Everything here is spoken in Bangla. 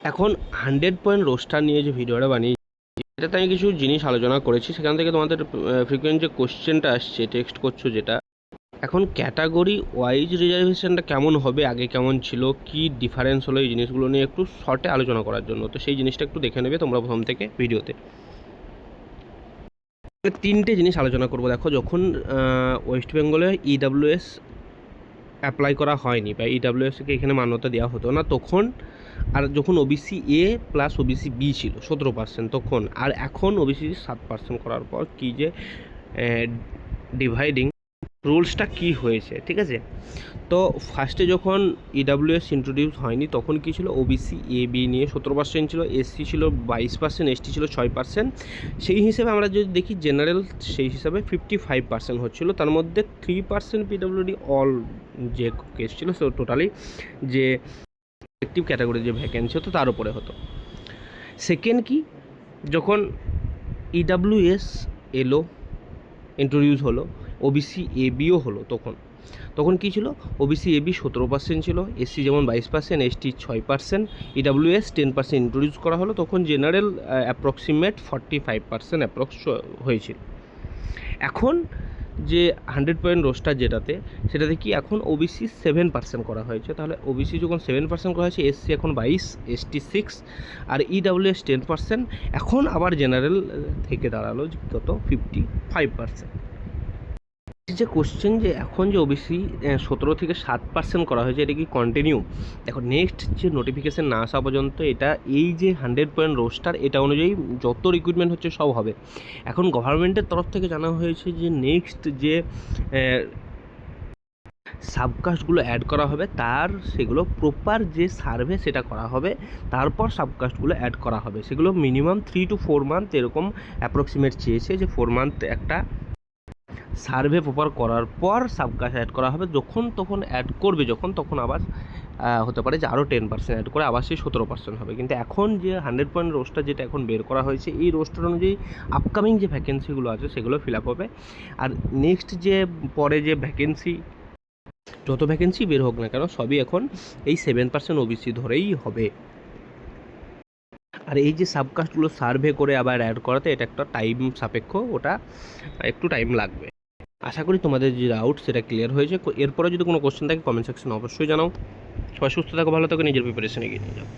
এখন 100 পয়েন্ট রোস্টার নিয়ে যে ভিডিওটা বানিয়েছি এটাতে আমি কিছু জিনিস আলোচনা করেছি, সেখান থেকে তোমাদের ফ্রিকোয়েন্ট যে কোশ্চেনটা আসছে টেক্সট করছো যেটা, এখন ক্যাটাগরি ওয়াইজ রিজার্ভেশনটা কেমন হবে, আগে কেমন ছিল, কি ডিফারেন্স হলো, এই জিনিসগুলো নিয়ে একটু শর্টে আলোচনা করার জন্য। তো সেই জিনিসটা একটু দেখে নেবে তোমরা প্রথম থেকে ভিডিওতে। তিনটে জিনিস আলোচনা করবো। দেখো, যখন ওয়েস্ট বেঙ্গলে ইডাব্লিউএস অ্যাপ্লাই করা হয়নি বা ইডাব্লিউএসকে এখানে মান্যতা দেওয়া হতো না তখন, আর যখন OBC A plus OBC B ছিল 17% তখন, আর এখন ওবিসি 7% করার পর কী যে ডিভাইডিং রুলসটা কি হয়েছে, ঠিক আছে। তো ফার্স্টে যখন ইডাব্লিউএস ইন্ট্রোডিউস হয়নি তখন কী ছিল, ওবিসি এ বি নিয়ে 17% ছিল, এসসি ছিল 22%, এসটি ছিল 6%। সেই হিসেবে আমরা যদি দেখি জেনারেল, সেই হিসাবে 55% হচ্ছিল, তার মধ্যে 3% পিডব্লিউডি অল যে কেস ছিল সে টোটালি যে অ্যাক্টিভ ক্যাটাগরির যে ভ্যাকেন্সি হতো তার উপরে হতো। সেকেন্ড কি, যখন ইডাব্লিউএস এলো, ইন্ট্রোডিউস হলো, ওবিসি এ বিও হলো, তখন কী ছিল, ওবিসি এ বি 17% ছিল, এসসি যেমন 22%, এসটি 6%, ইডাব্লিউএস 10% ইন্ট্রোডিউস করা হলো, তখন জেনারেল অ্যাপ্রক্সিমেট 45% অ্যাপ্রক্স হয়েছিল। এখন যে 100 পয়েন্ট রোস্টার সেটাতে কি এখন ওবিসি 7% করা হয়েছে। তাহলে ওবিসি যখন 7% করা হয়েছে, এসসি এখন 22, এসটি 6, আর ইডাব্লিউএস 10%, এখন আবার জেনারেল থেকে দাঁড়ালো কত, 55%। যে কোশ্চেন যে এখন যে ওবিসি 17 থেকে 7% করা হয়েছে, এটা কি কন্টিনিউ? দেখো, নেক্সট যে নোটিফিকেশান না আসা পর্যন্ত এটা, এই যে 100 পয়েন্ট রোস্টার এটা অনুযায়ী যত রিক্রুটমেন্ট হচ্ছে সব হবে। এখন গভর্নমেন্টের তরফ থেকে জানা হয়েছে যে নেক্সট যে সাবকাস্টগুলো অ্যাড করা হবে সেগুলো প্রপার যে সার্ভে সেটা করা হবে, তারপর সাবকাস্টগুলো অ্যাড করা হবে। সেগুলো মিনিমাম 3 to 4 মান্থ এরকম অ্যাপ্রক্সিমেট চেয়েছে, যে 4 মান্থ একটা সার্ভে প্রপার করার পর সাবকাস্ট অ্যাড করা হবে। তখন অ্যাড করবে, তখন আবার হতে পারে যে আরও 10% অ্যাড করে আবার সেই 17% হবে। কিন্তু এখন যে 100 পয়েন্ট রোস্টার যেটা এখন বের করা হয়েছে, এই রোস্টার অনুযায়ী আপকামিং যে ভ্যাকেন্সিগুলো আছে সেগুলো ফিল আপ হবে। আর নেক্সট যে পরে যে ভ্যাকেন্সি, যত ভ্যাকেন্সি বের হোক না কেন, সবই এখন এই 7% ওবিসি ধরেই হবে। আর এই যে সাবকাস্টগুলো সার্ভে করে আবার অ্যাড করাতে এটা একটা টাইম সাপেক্ষ, ওটা একটু টাইম লাগবে। আশা করি তোমাদের যে ডাউট সেটা ক্লিয়ার হয়েছে। এরপরে যদি কোনো কোশ্চেন থাকে কমেন্ট সেকশনে অবশ্যই জানাও। সবাই সুস্থ থাকো, ভালো থাকো, নিজের প্রিপারেশন এগিয়ে নিয়ে যাও।